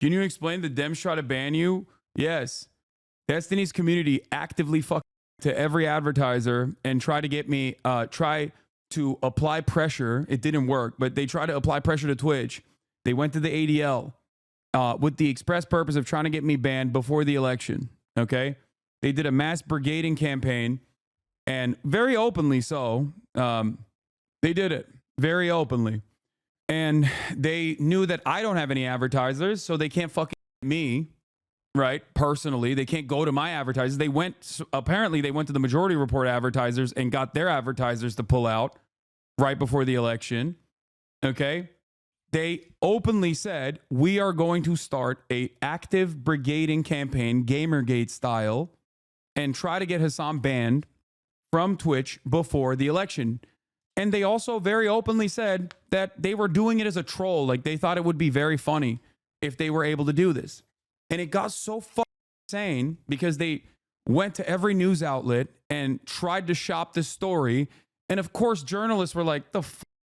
Can you explain the Dems try to ban you? Yes. Destiny's community actively fuck to every advertiser and try to get me, try to apply pressure. It didn't work, but they tried to apply pressure to Twitch. They went to the ADL with the express purpose of trying to get me banned before the election. Okay. They did a mass brigading campaign, and very openly so. They did it very openly. And they knew that I don't have any advertisers, so they can't fucking me, right? Personally, they can't go to my advertisers. Apparently they went to the Majority Report advertisers and got their advertisers to pull out right before the election. Okay. They openly said, we are going to start a active brigading campaign, Gamergate style, and try to get Hasan banned from Twitch before the election. And they also very openly said that they were doing it as a troll. Like, they thought it would be very funny if they were able to do this. And it got so fucking insane because they went to every news outlet and tried to shop this story. And of course, journalists were like, what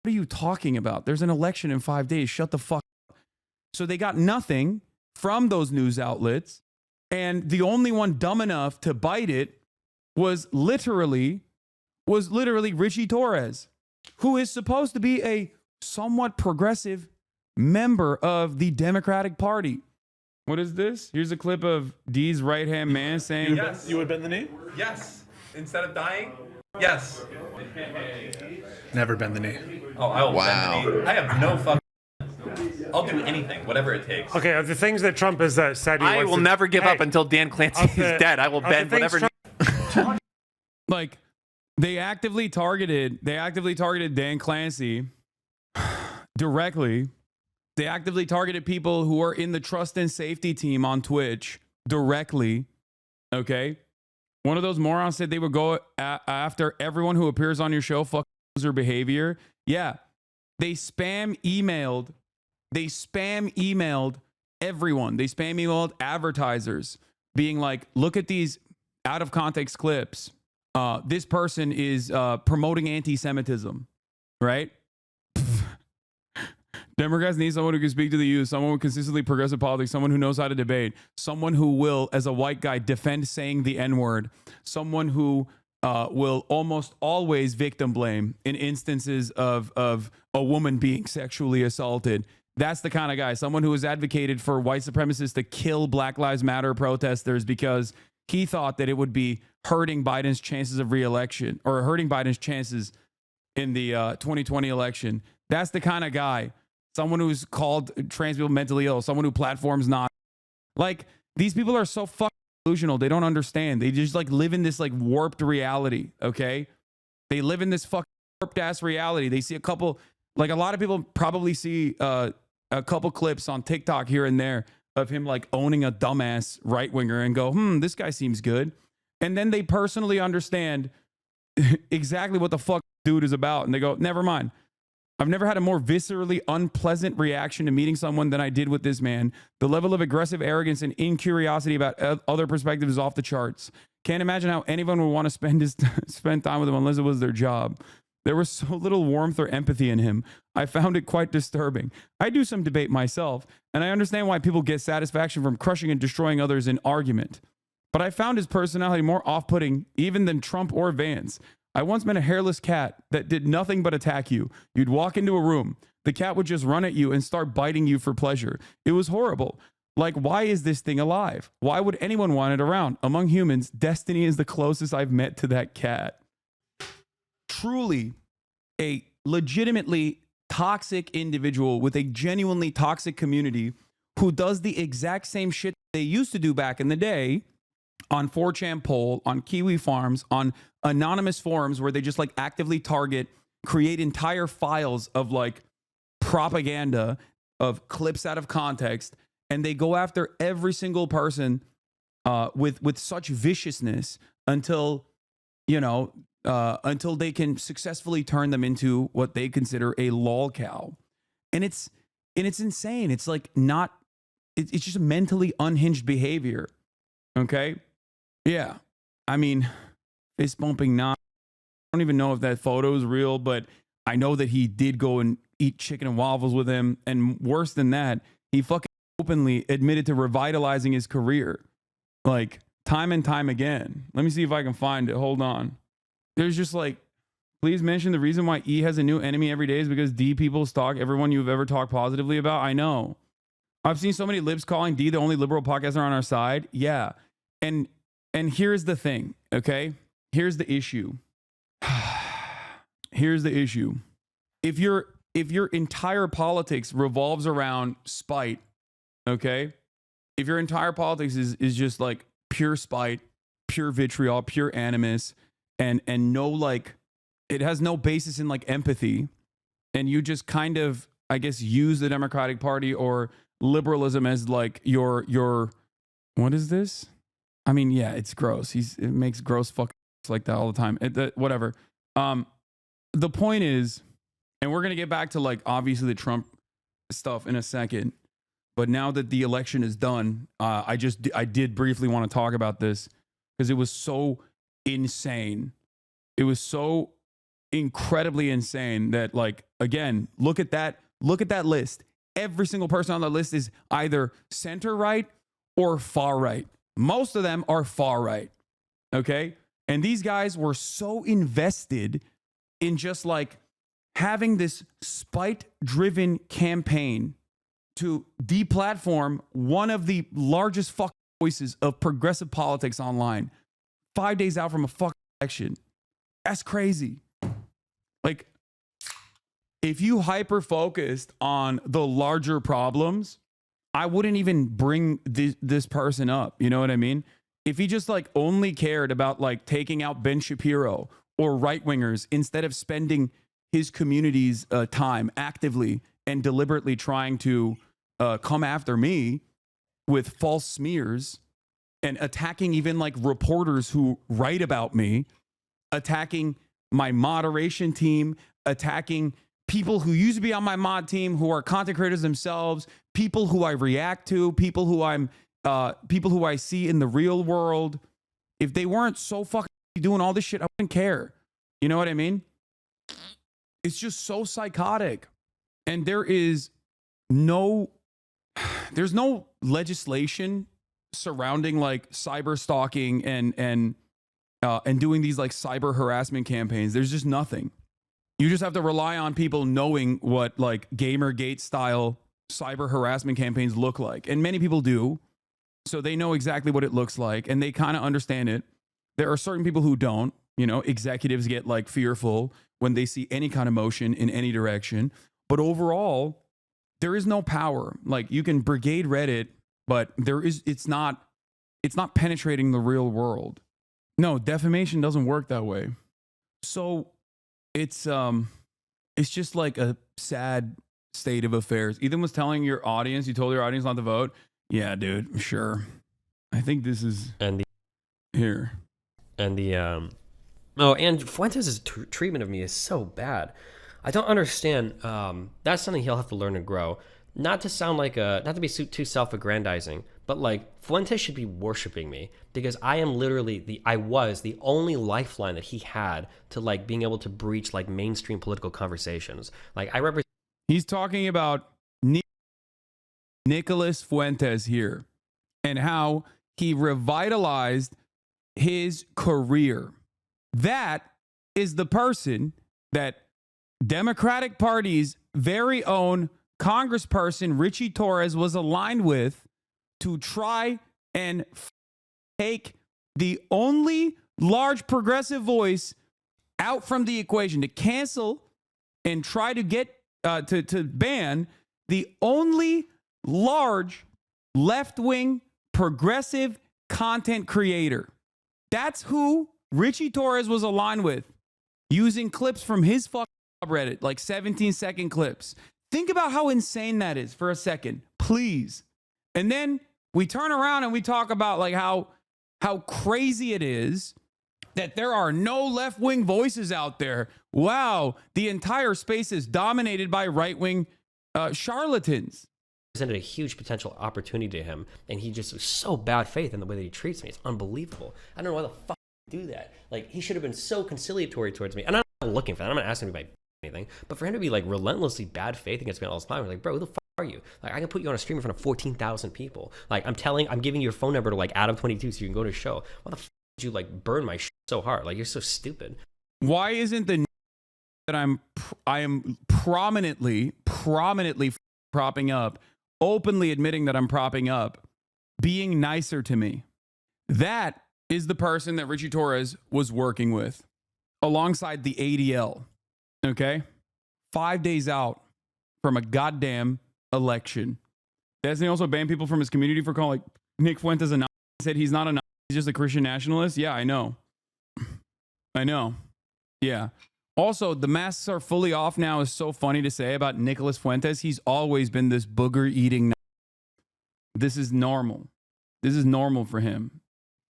are you talking about? There's an election in 5 days. Shut the fuck up. So they got nothing from those news outlets. And the only one dumb enough to bite it was literally Richie Torres, who is supposed to be a somewhat progressive member of the Democratic Party. What is this? Here's a clip of D's right-hand man saying... Yes. You would bend the knee? Yes. Instead of dying? Yes. Never bend the knee. Oh, I will bend the knee. I have no fucking... I'll do anything, whatever it takes. Okay, the things that Trump has said... I will never give up until Dan Clancy is dead. I will bend whatever... Like... They actively targeted Dan Clancy directly. They actively targeted people who are in the trust and safety team on Twitch directly. Okay. One of those morons said they would go after everyone who appears on your show, fuck user behavior. Yeah. They spam emailed everyone. They spam emailed advertisers being like, look at these out of context clips. This person is promoting anti-Semitism, right? Democrats need someone who can speak to the youth, someone with consistently progressive politics, someone who knows how to debate, someone who will, as a white guy, defend saying the N-word, someone who will almost always victim blame in instances of a woman being sexually assaulted. That's the kind of guy, someone who has advocated for white supremacists to kill Black Lives Matter protesters because he thought that it would be hurting Biden's chances of re-election or hurting Biden's chances in the 2020 election. That's the kind of guy. Someone who's called trans people mentally ill. Someone who platforms not. Like, these people are so fucking delusional. They don't understand. They just like live in this like warped reality, okay? They live in this fucking warped ass reality. They see a couple, like a lot of people probably see a couple clips on TikTok here and there of him like owning a dumbass right winger and go, this guy seems good. And then they personally understand exactly what the fuck dude is about. And they go, never mind. I've never had a more viscerally unpleasant reaction to meeting someone than I did with this man. The level of aggressive arrogance and incuriosity about other perspectives is off the charts. Can't imagine how anyone would want to spend time with him unless it was their job. There was so little warmth or empathy in him. I found it quite disturbing. I do some debate myself, and I understand why people get satisfaction from crushing and destroying others in argument. But I found his personality more off-putting even than Trump or Vance. I once met a hairless cat that did nothing but attack you. You'd walk into a room. The cat would just run at you and start biting you for pleasure. It was horrible. Like, why is this thing alive? Why would anyone want it around? Among humans, Destiny is the closest I've met to that cat. Truly a legitimately toxic individual with a genuinely toxic community who does the exact same shit they used to do back in the day on 4chan Poll, on Kiwi Farms, on anonymous forums where they just like actively target, create entire files of like propaganda of clips out of context, and they go after every single person with such viciousness until, you know, until they can successfully turn them into what they consider a lolcow. And it's insane. It's like not, it's just mentally unhinged behavior. Okay. Yeah. I mean, fist bumping, not, I don't even know if that photo is real, but I know that he did go and eat chicken and waffles with him. And worse than that, he fucking openly admitted to revitalizing his career, like time and time again. Let me see if I can find it. Hold on. There's just like, please mention the reason why E has a new enemy every day is because D people stalk everyone you've ever talked positively about. I know. I've seen so many libs calling D the only liberal podcaster on our side. Yeah. And here's the thing, okay? Here's the issue. Here's the issue. If your entire politics revolves around spite, okay? If your entire politics is just like pure spite, pure vitriol, pure animus, and no like, it has no basis in like empathy, and you just kind of, I guess, use the Democratic Party or liberalism as like your what is this? I mean, yeah, it's gross. It makes gross fuck like that all the time. Whatever. The point is, and we're gonna get back to like obviously the Trump stuff in a second, but now that the election is done, I did briefly want to talk about this because it was so insane. It was so incredibly insane that, like, again, look at that list. Every single person on the list is either center right or far right. Most of them are far right. Okay. And these guys were so invested in just like having this spite driven campaign to deplatform one of the largest fuck voices of progressive politics online 5 days out from a fuck election. That's crazy. Like, if you hyper focused on the larger problems, I wouldn't even bring this person up. You know what I mean? If he just like only cared about like taking out Ben Shapiro or right wingers instead of spending his community's time actively and deliberately trying to come after me with false smears and attacking even like reporters who write about me, attacking my moderation team, attacking people who used to be on my mod team who are content creators themselves, people who I react to, people who I see in the real world. If they weren't so fucking doing all this shit, I wouldn't care. You know what I mean? It's just so psychotic. And there's no legislation surrounding like cyber stalking and doing these like cyber harassment campaigns. There's just nothing. You just have to rely on people knowing what like Gamergate style cyber harassment campaigns look like. And many people do. So they know exactly what it looks like and they kind of understand it. There are certain people who don't. You know, executives get like fearful when they see any kind of motion in any direction. But overall, there is no power. Like, you can brigade Reddit, but it's not penetrating the real world. No, defamation doesn't work that way. So it's just like a sad state of affairs. Ethan was telling your audience, you told your audience not to vote. Yeah, dude, sure. I think this is here. And and Fuentes' treatment of me is so bad. I don't understand. That's something he'll have to learn and grow. Not to sound like not to be too self-aggrandizing, but like Fuentes should be worshiping me because I am literally I was the only lifeline that he had to like being able to breach like mainstream political conversations. Like, I represent. He's talking about Nicholas Fuentes here and how he revitalized his career. That is the person that Democratic Party's very own Congressperson Richie Torres was aligned with to try and take the only large progressive voice out from the equation, to cancel and try to get to ban the only large left-wing progressive content creator. That's who Richie Torres was aligned with, using clips from his fucking subreddit, like 17-second clips. Think about how insane that is for a second, please. And then we turn around and we talk about like how crazy it is that there are no left-wing voices out there. Wow, the entire space is dominated by right-wing charlatans. Presented a huge potential opportunity to him, and he just was so bad faith in the way that he treats me. It's unbelievable. I don't know why the fuck he do that. Like, he should have been so conciliatory towards me. And I'm not looking for that. I'm not asking him to buy anything. But for him to be like relentlessly bad faith against me all the time, like, bro, who the fuck are you? Like, I can put you on a stream in front of 14,000 people. Like, I'm giving your phone number to like Adam22 so you can go to a show. Why the f did you like burn my so hard? Like, you're so stupid. Why isn't the that I am prominently propping up, openly admitting that I'm propping up, being nicer to me? That is the person that Richie Torres was working with alongside the ADL. Okay? 5 days out from a goddamn election. Destiny also banned people from his community for calling Nick Fuentes a Nazi. He said he's not a Nazi, he's just a Christian nationalist. Yeah, I know. I know. Yeah. Also, the masks are fully off now is so funny to say about Nicholas Fuentes. He's always been this booger-eating Nazi. This is normal. This is normal for him.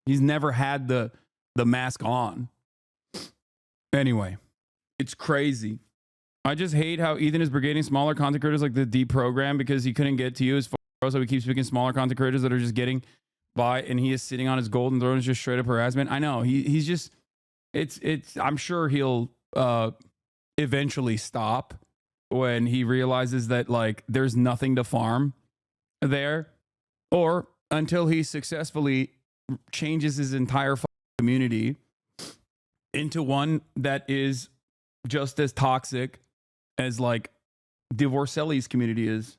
He's never had the mask on. Anyway, it's crazy. I just hate how Ethan is brigading smaller content creators like the deep program because he couldn't get to you as far, so he keeps picking smaller content creators that are just getting by, and he is sitting on his golden throne. Is just straight up harassment. I know he's just. It's. I'm sure he'll eventually stop when he realizes that like there's nothing to farm there, or until he successfully changes his entire community into one that is just as toxic as like Divorcelli's community is.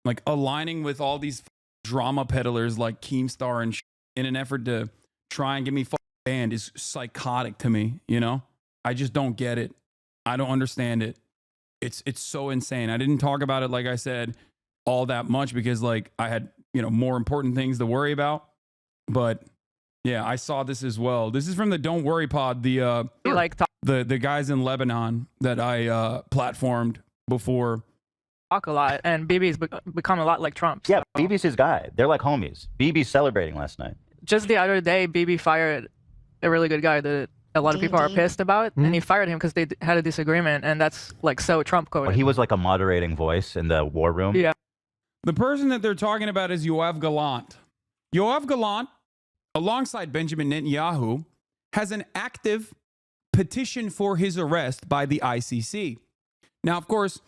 Like aligning with all these drama peddlers like Keemstar and in an effort to try and get me banned is psychotic to me, you know? I just don't get it. I don't understand it. It's so insane. I didn't talk about it, like I said, all that much because like I had, you know, more important things to worry about. But yeah, I saw this as well. This is from the Don't Worry Pod, the guys in Lebanon that I platformed before. Talk a lot, and BB's become a lot like Trump. Yeah, BB's his guy. They're like homies. BB's celebrating last night. Just the other day, BB fired a really good guy that a lot of people are pissed about, and he fired him because they had a disagreement, and that's like so Trump coded. Well, he was like a moderating voice in the war room. Yeah. The person that they're talking about is Yoav Gallant. Yoav Gallant, alongside Benjamin Netanyahu, has an active petition for his arrest by the ICC. Now, of course,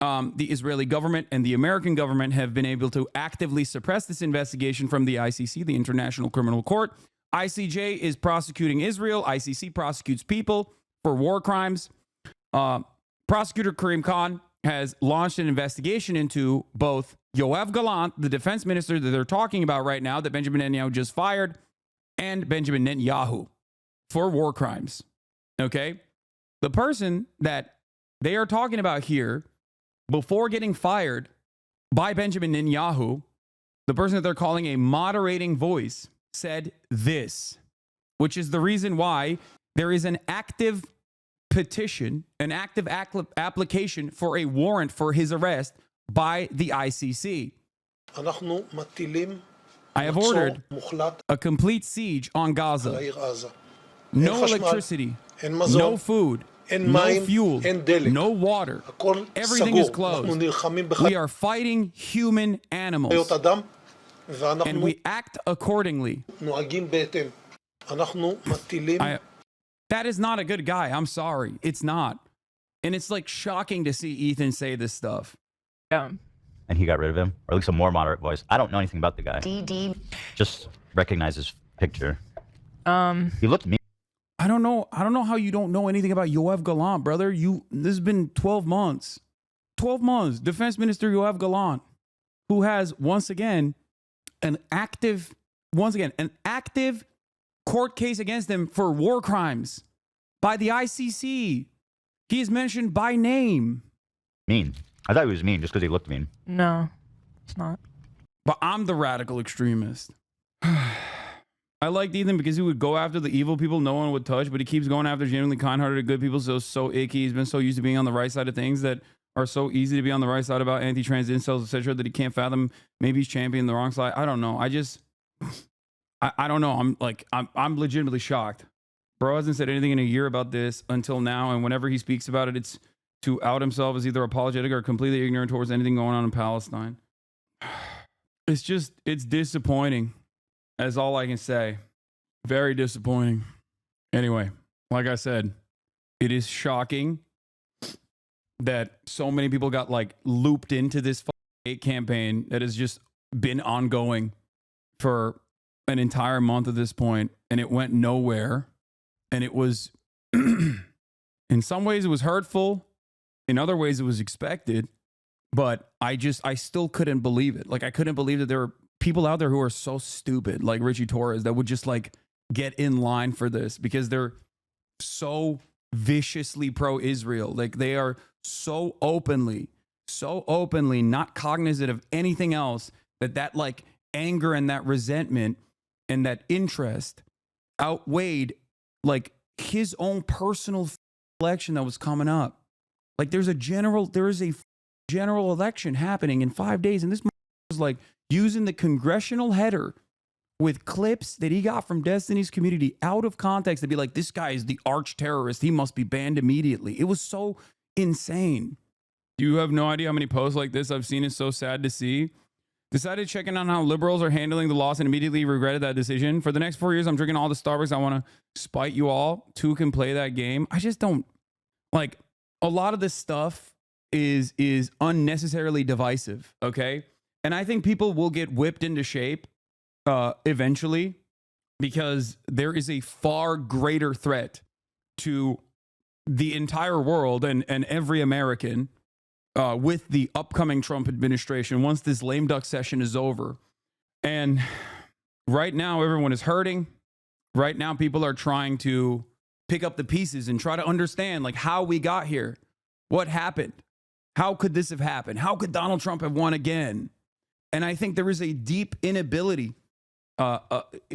the Israeli government and the American government have been able to actively suppress this investigation from the ICC, the International Criminal Court. ICJ is prosecuting Israel. ICC prosecutes people for war crimes. Prosecutor Karim Khan has launched an investigation into both Yoav Gallant, the defense minister that they're talking about right now, that Benjamin Netanyahu just fired, and Benjamin Netanyahu for war crimes. Okay? The person that they are talking about here, before getting fired by Benjamin Netanyahu, the person that they're calling a moderating voice said this, which is the reason why there is an active petition, an active application for a warrant for his arrest by the ICC. I have ordered a complete siege on Gaza. No electricity, no food, no fuel, no water. Everything is closed. We are fighting human animals, and we act accordingly. That is not a good guy. I'm sorry. It's not. And it's like shocking to see Ethan say this stuff. Yeah. And he got rid of him, or at least a more moderate voice. I don't know anything about the guy. Just recognize his picture. He looked mean. I don't know how you don't know anything about Yoav Gallant, brother. This has been 12 months. 12 months. Defense Minister Yoav Gallant, who has once again an active court case against him for war crimes by the ICC. He is mentioned by name. Mean. I thought he was mean just because he looked mean. No, it's not. But I'm the radical extremist. I liked Ethan because he would go after the evil people no one would touch, but he keeps going after genuinely kind-hearted good people. So icky. He's been so used to being on the right side of things that are so easy to be on the right side about anti-trans incels, etc., that he can't fathom. Maybe he's championing the wrong side. I don't know. I don't know. I'm legitimately shocked. Bro hasn't said anything in a year about this until now, and whenever he speaks about it, it's to out himself as either apologetic or completely ignorant towards anything going on in Palestine. It's disappointing. That's all I can say. Very disappointing. Anyway, like I said, it is shocking that so many people got like looped into this hate campaign that has just been ongoing for an entire month at this point, and it went nowhere. And it was, in some ways, it was hurtful. In other ways, it was expected. But I still couldn't believe it. Like, I couldn't believe that there were people out there who are so stupid, like Richie Torres, that would just like get in line for this because they're so viciously pro-Israel. Like, they are so openly not cognizant of anything else, that like anger and that resentment and that interest outweighed like his own personal election that was coming up. Like, there is a general election happening in 5 days, and this was like using the congressional header with clips that he got from Destiny's community out of context to be like, this guy is the arch terrorist, he must be banned immediately. It was so insane. You have no idea how many posts like this I've seen. It's so sad to see. Decided checking on how liberals are handling the loss and immediately regretted that decision. For the next 4 years, I'm drinking all the Starbucks. I want to spite you all. Two can play that game. I just don't like, a lot of this stuff is unnecessarily divisive. Okay. And I think people will get whipped into shape eventually, because there is a far greater threat to the entire world and every American with the upcoming Trump administration once this lame duck session is over. And right now, everyone is hurting. Right now, people are trying to pick up the pieces and try to understand like how we got here. What happened? How could this have happened? How could Donald Trump have won again? And I think there is a deep inability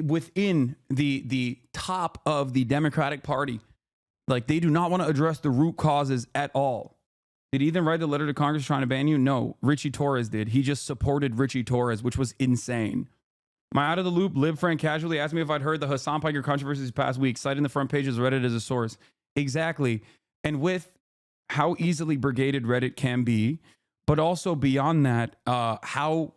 within the top of the Democratic Party. Like, they do not want to address the root causes at all. Did Ethan write the letter to Congress trying to ban you? No, Richie Torres did. He just supported Richie Torres, which was insane. My out of the loop lib friend casually asked me if I'd heard the Hasan Piker controversy this past week, citing the front pages of Reddit as a source. Exactly. And with how easily brigaded Reddit can be, but also beyond that, how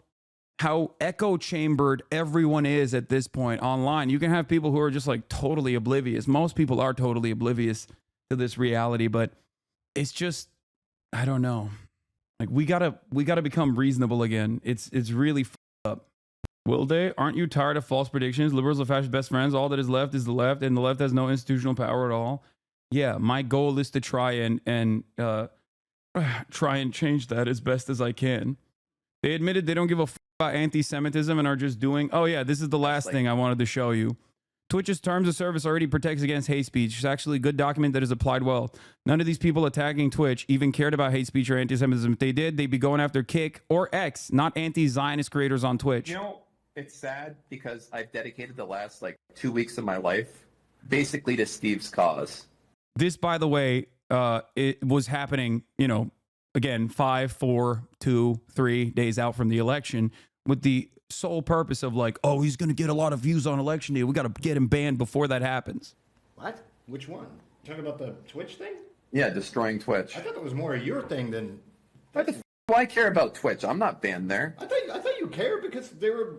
echo chambered everyone is at this point online. You can have people who are just like totally oblivious. Most people are totally oblivious to this reality, but it's just, I don't know. Like, we gotta become reasonable again. It's really up. Will they? Aren't you tired of false predictions? Liberals are fascist best friends. All that is left is the left, and the left has no institutional power at all. Yeah, my goal is to try and change that as best as I can. They admitted they don't give a f about anti-Semitism and are just doing. Oh yeah, this is the last thing I wanted to show you. Twitch's terms of service already protects against hate speech. It's actually a good document that is applied well. None of these people attacking Twitch even cared about hate speech or anti-Semitism. If they did, they'd be going after Kick or X, not anti-Zionist creators on Twitch. You know, it's sad because I've dedicated the last 2 weeks of my life basically to Steve's cause. This, by the way, it was happening, again, 5, 4, 2, 3 days out from the election, with the sole purpose of oh, he's going to get a lot of views on election day. We got to get him banned before that happens. What? Which one? You talking about the Twitch thing? Yeah, destroying Twitch. I thought that was more your thing than. Why the f do I care about Twitch? I'm not banned there. I thought you cared because they were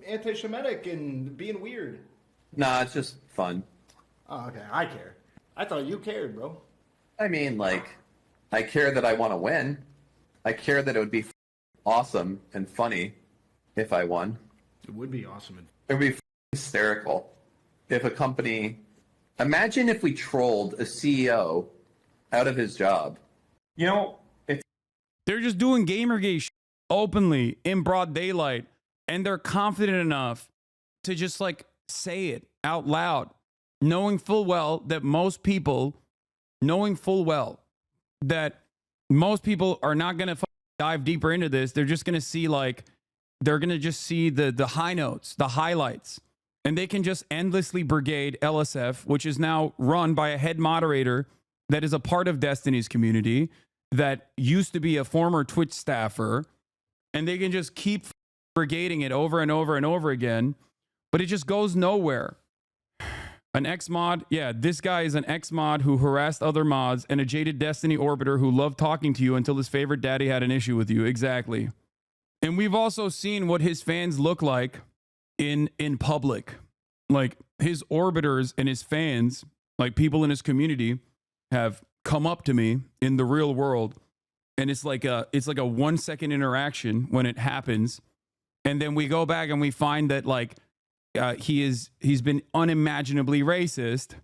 anti-Semitic and being weird. Nah, it's just fun. Oh, okay. I care. I thought you cared, bro. I mean, I care that I want to win. I care that it would be awesome and funny if I won. It would be awesome. It would be hysterical if a company. Imagine if we trolled a CEO out of his job. They're just doing Gamergate openly in broad daylight, and they're confident enough to just say it out loud, knowing full well that most people are not going to dive deeper into this. They're just going to see they're going to just see the high notes, the highlights, and they can just endlessly brigade LSF, which is now run by a head moderator that is a part of Destiny's community that used to be a former Twitch staffer, and they can just keep brigading it over and over and over again, but it just goes nowhere. An ex-mod, yeah, this guy is an ex-mod who harassed other mods, and a jaded Destiny orbiter who loved talking to you until his favorite daddy had an issue with you. Exactly. And we've also seen what his fans look like in public. His orbiters and his fans, people in his community, have come up to me in the real world and it's like a 1 second interaction when it happens, and then we go back and we find that like he's been unimaginably racist,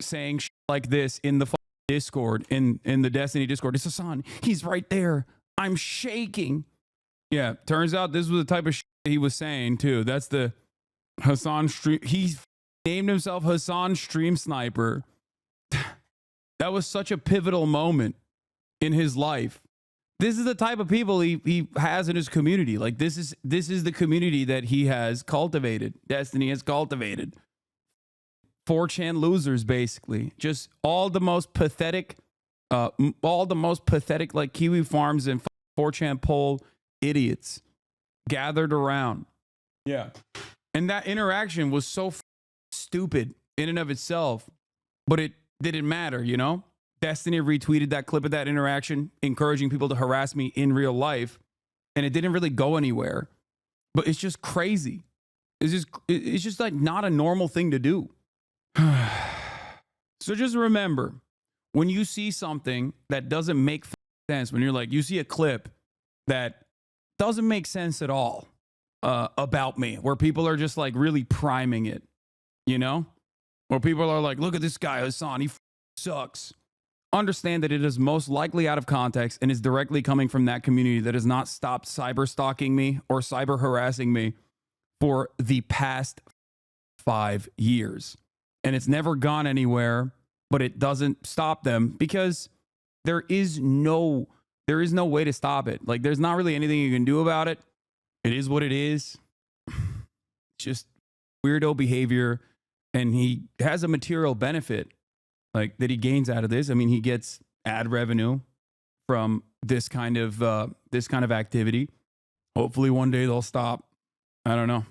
saying shit like this in the Discord, in the Destiny Discord. It's Hasan. He's right there. I'm shaking. Yeah, turns out this was the type of shit he was saying too. That's the Hasan stream. He named himself Hasan Stream Sniper. That was such a pivotal moment in his life. This is the type of people he has in his community. Like this is the community that he has cultivated. Destiny has cultivated. 4chan losers, basically. Just all the most pathetic like Kiwi Farms and 4chan poll idiots gathered around. Yeah. And that interaction was so stupid in and of itself, but it didn't matter, you know? Destiny retweeted that clip of that interaction, encouraging people to harass me in real life, and it didn't really go anywhere. But it's just crazy. It's just like not a normal thing to do. So just remember, when you see something that doesn't make sense, when you're like, you see a clip that doesn't make sense at all about me, where people are just like really priming it, you know? Where people are like, look at this guy, Hasan, he sucks. Understand that it is most likely out of context and is directly coming from that community that has not stopped cyber stalking me or cyber harassing me for the past 5 years. And it's never gone anywhere, but it doesn't stop them because there is no way to stop it. Like there's not really anything you can do about it. It is what it is. Just weirdo behavior, and he has a material benefit like that he gains out of this. I mean, he gets ad revenue from this kind of activity. Hopefully one day they'll stop. I don't know.